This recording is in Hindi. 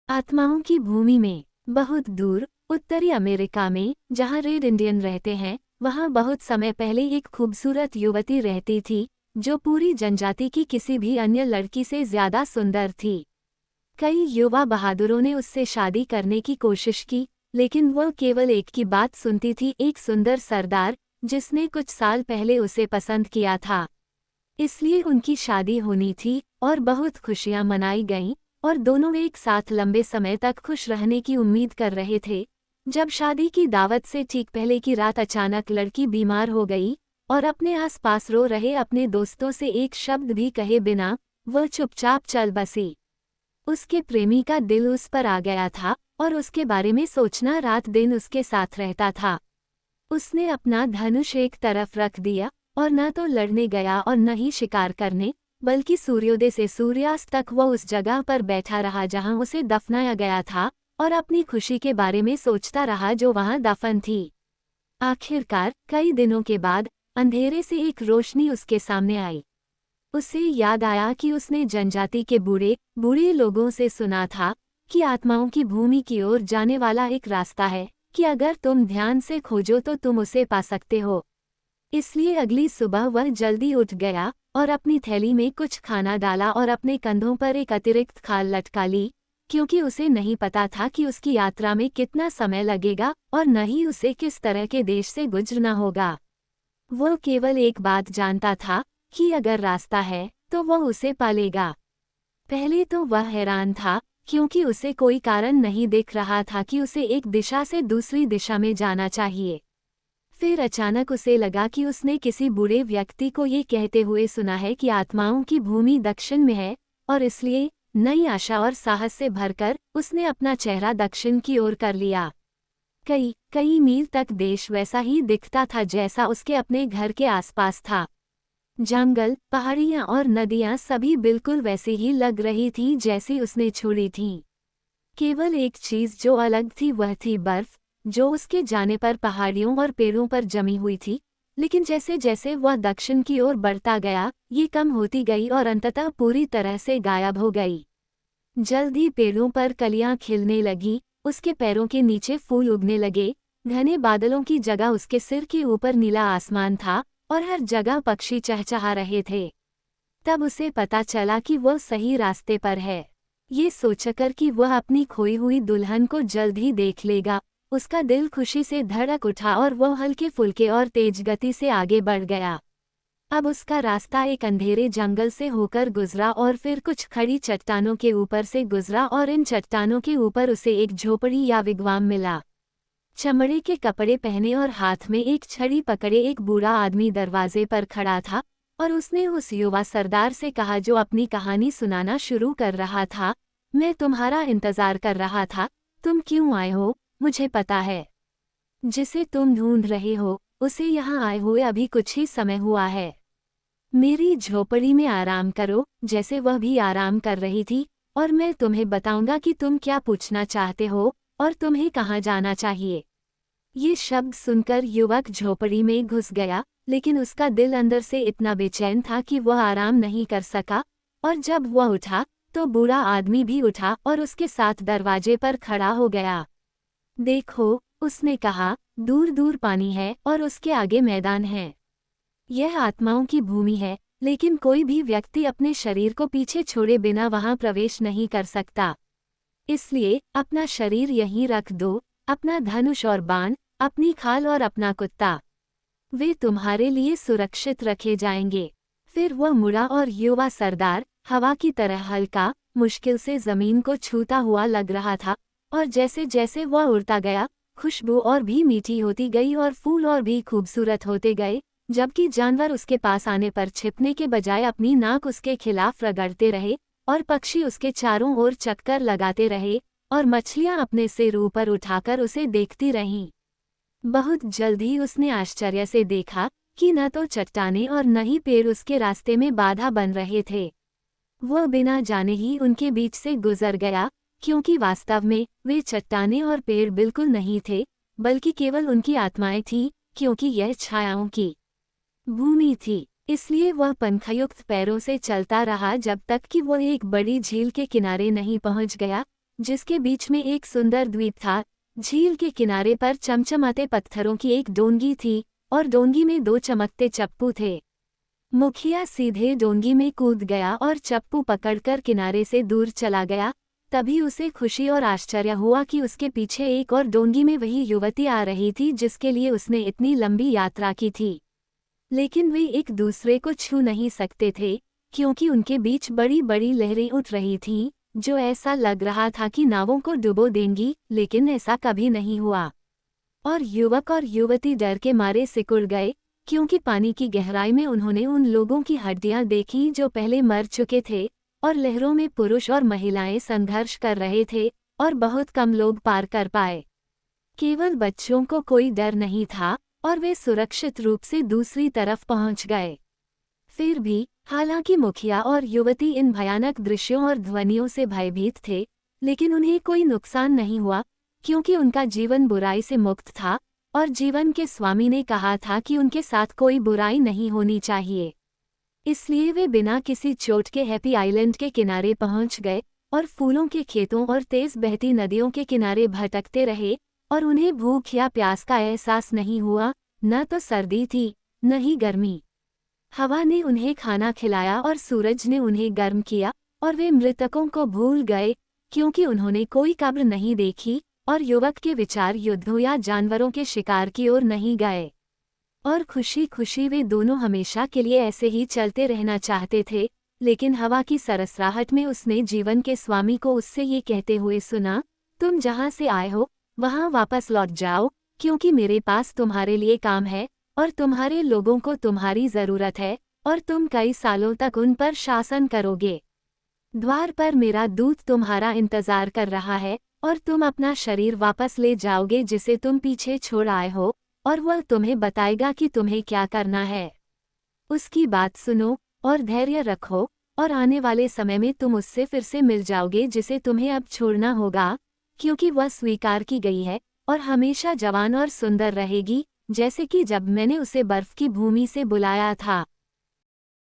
आत्माओं की भूमि में बहुत दूर उत्तरी अमेरिका में जहाँ रेड इंडियन रहते हैं, वहाँ बहुत समय पहले एक खूबसूरत युवती रहती थी जो पूरी जनजाति की किसी भी अन्य लड़की से ज्यादा सुंदर थी। कई युवा बहादुरों ने उससे शादी करने की कोशिश की, लेकिन वह केवल एक की बात सुनती थी, एक सुंदर सरदार जिसने कुछ साल पहले उसे पसंद किया था। इसलिए उनकी शादी होनी थी और बहुत खुशियां मनाई गईं और दोनों एक साथ लंबे समय तक खुश रहने की उम्मीद कर रहे थे। जब शादी की दावत से ठीक पहले की रात अचानक लड़की बीमार हो गई और अपने आसपास रो रहे अपने दोस्तों से एक शब्द भी कहे बिना वह चुपचाप चल बसी। उसके प्रेमी का दिल उस पर आ गया था और उसके बारे में सोचना रात दिन उसके साथ रहता था। उसने अपना धनुष एक तरफ रख दिया और न तो लड़ने गया और न ही शिकार करने, बल्कि सूर्योदय से सूर्यास्त तक वह उस जगह पर बैठा रहा जहां उसे दफनाया गया था और अपनी खुशी के बारे में सोचता रहा जो वहां दफन थी। आखिरकार कई दिनों के बाद अंधेरे से एक रोशनी उसके सामने आई। उसे याद आया कि उसने जनजाति के बूढ़े बूढ़े लोगों से सुना था कि आत्माओं की भूमि की ओर जाने वाला एक रास्ता है, कि अगर तुम ध्यान से खोजो तो तुम उसे पा सकते हो। इसलिए अगली सुबह वह जल्दी उठ गया और अपनी थैली में कुछ खाना डाला और अपने कंधों पर एक अतिरिक्त खाल लटका ली, क्योंकि उसे नहीं पता था कि उसकी यात्रा में कितना समय लगेगा और न ही उसे किस तरह के देश से गुजरना होगा। वो केवल एक बात जानता था कि अगर रास्ता है तो वह उसे पालेगा। पहले तो वह हैरान था, क्योंकि उसे कोई कारण नहीं दिख रहा था कि उसे एक दिशा से दूसरी दिशा में जाना चाहिए। फिर अचानक उसे लगा कि उसने किसी बूढ़े व्यक्ति को ये कहते हुए सुना है कि आत्माओं की भूमि दक्षिण में है, और इसलिए नई आशा और साहस से भरकर उसने अपना चेहरा दक्षिण की ओर कर लिया। कई कई मील तक देश वैसा ही दिखता था जैसा उसके अपने घर के आसपास था। जंगल, पहाड़ियां और नदियां सभी बिल्कुल वैसी ही लग रही थी जैसी उसने छोड़ी थीं। केवल एक चीज जो अलग थी वह थी बर्फ, जो उसके जाने पर पहाड़ियों और पेड़ों पर जमी हुई थी, लेकिन जैसे जैसे वह दक्षिण की ओर बढ़ता गया ये कम होती गई और अंततः पूरी तरह से गायब हो गई। जल्द ही पेड़ों पर कलियां खिलने लगी, उसके पैरों के नीचे फूल उगने लगे, घने बादलों की जगह उसके सिर के ऊपर नीला आसमान था और हर जगह पक्षी चहचहा रहे थे। तब उसे पता चला कि वह सही रास्ते पर है। ये सोचकर कि वह अपनी खोई हुई दुल्हन को जल्द ही देख लेगा, उसका दिल खुशी से धड़क उठा और वह हल्के फुल्के और तेज गति से आगे बढ़ गया। अब उसका रास्ता एक अंधेरे जंगल से होकर गुजरा और फिर कुछ खड़ी चट्टानों के ऊपर से गुजरा और इन चट्टानों के ऊपर उसे एक झोपड़ी या विगवाम मिला। चमड़े के कपड़े पहने और हाथ में एक छड़ी पकड़े एक बूढ़ा आदमी दरवाजे पर खड़ा था और उसने उस युवा सरदार से कहा जो अपनी कहानी सुनाना शुरू कर रहा था, मैं तुम्हारा इंतजार कर रहा था, तुम क्यों आए हो, मुझे पता है। जिसे तुम ढूंढ रहे हो उसे यहाँ आए हुए अभी कुछ ही समय हुआ है। मेरी झोपड़ी में आराम करो जैसे वह भी आराम कर रही थी, और मैं तुम्हें बताऊंगा कि तुम क्या पूछना चाहते हो और तुम्हें कहाँ जाना चाहिए। ये शब्द सुनकर युवक झोपड़ी में घुस गया, लेकिन उसका दिल अंदर से इतना बेचैन था कि वह आराम नहीं कर सका, और जब वह उठा तो बूढ़ा आदमी भी उठा और उसके साथ दरवाजे पर खड़ा हो गया। देखो, उसने कहा, दूर दूर पानी है और उसके आगे मैदान है। यह आत्माओं की भूमि है, लेकिन कोई भी व्यक्ति अपने शरीर को पीछे छोड़े बिना वहां प्रवेश नहीं कर सकता। इसलिए अपना शरीर यहीं रख दो, अपना धनुष और बाण, अपनी खाल और अपना कुत्ता। वे तुम्हारे लिए सुरक्षित रखे जाएंगे। फिर वह मुड़ा और युवा सरदार हवा की तरह हल्का, मुश्किल से जमीन को छूता हुआ लग रहा था, और जैसे जैसे वह उड़ता गया खुशबू और भी मीठी होती गई और फूल और भी खूबसूरत होते गए, जबकि जानवर उसके पास आने पर छिपने के बजाय अपनी नाक उसके खिलाफ रगड़ते रहे, और पक्षी उसके चारों ओर चक्कर लगाते रहे, और मछलियां अपने सिर ऊपर उठाकर उसे देखती रहीं। बहुत जल्द ही उसने आश्चर्य से देखा कि न तो चट्टानें और न ही पेड़ उसके रास्ते में बाधा बन रहे थे। वह बिना जाने ही उनके बीच से गुजर गया, क्योंकि वास्तव में वे चट्टानें और पेड़ बिल्कुल नहीं थे, बल्कि केवल उनकी आत्माएं थीं, क्योंकि यह छायाओं की भूमि थी। इसलिए वह पंखयुक्त पैरों से चलता रहा जब तक कि वह एक बड़ी झील के किनारे नहीं पहुंच गया, जिसके बीच में एक सुंदर द्वीप था। झील के किनारे पर चमचमाते पत्थरों की एक डोंगी थी और डोंगी में 2 चमकते चप्पू थे। मुखिया सीधे डोंगी में कूद गया और चप्पू पकड़कर किनारे से दूर चला गया। तभी उसे खुशी और आश्चर्य हुआ कि उसके पीछे एक और डोंगी में वही युवती आ रही थी जिसके लिए उसने इतनी लंबी यात्रा की थी। लेकिन वे एक दूसरे को छू नहीं सकते थे, क्योंकि उनके बीच बड़ी बड़ी लहरें उठ रही थीं, जो ऐसा लग रहा था कि नावों को डुबो देंगी, लेकिन ऐसा कभी नहीं हुआ। और युवक और युवती डर के मारे सिकुड़ गए, क्योंकि पानी की गहराई में उन्होंने उन लोगों की हड्डियां देखीं जो पहले मर चुके थे, और लहरों में पुरुष और महिलाएं संघर्ष कर रहे थे, और बहुत कम लोग पार कर पाए। केवल बच्चों को कोई डर नहीं था, और वे सुरक्षित रूप से दूसरी तरफ पहुंच गए। फिर भी, हालांकि मुखिया और युवती इन भयानक दृश्यों और ध्वनियों से भयभीत थे, लेकिन उन्हें कोई नुकसान नहीं हुआ, क्योंकि उनका जीवन बुराई से मुक्त था, और जीवन के स्वामी ने कहा था कि उनके साथ कोई बुराई नहीं होनी चाहिए। इसलिए वे बिना किसी चोट के हैप्पी आइलैंड के किनारे पहुंच गए, और फूलों के खेतों और तेज बहती नदियों के किनारे भटकते रहे, और उन्हें भूख या प्यास का एहसास नहीं हुआ, न तो सर्दी थी, न ही गर्मी। हवा ने उन्हें खाना खिलाया और सूरज ने उन्हें गर्म किया, और वे मृतकों को भूल गए, क्योंकि उन्होंने कोई कब्र नहीं देखी, और युवक के विचार युद्धों या जानवरों के शिकार की ओर नहीं गए। और खुशी खुशी वे दोनों हमेशा के लिए ऐसे ही चलते रहना चाहते थे, लेकिन हवा की सरसराहट में उसने जीवन के स्वामी को उससे ये कहते हुए सुना, तुम जहाँ से आए हो, वहाँ वापस लौट जाओ, क्योंकि मेरे पास तुम्हारे लिए काम है, और तुम्हारे लोगों को तुम्हारी ज़रूरत है, और तुम कई सालों तक उन पर शासन करोगे। द्वार पर मेरा दूत तुम्हारा इंतजार कर रहा है, और तुम अपना शरीर वापस ले जाओगे जिसे तुम पीछे छोड़ आए हो, और वह तुम्हें बताएगा कि तुम्हें क्या करना है। उसकी बात सुनो, और धैर्य रखो, और आने वाले समय में तुम उससे फिर से मिल जाओगे जिसे तुम्हें अब छोड़ना होगा, क्योंकि वह स्वीकार की गई है, और हमेशा जवान और सुंदर रहेगी, जैसे कि जब मैंने उसे बर्फ की भूमि से बुलाया था।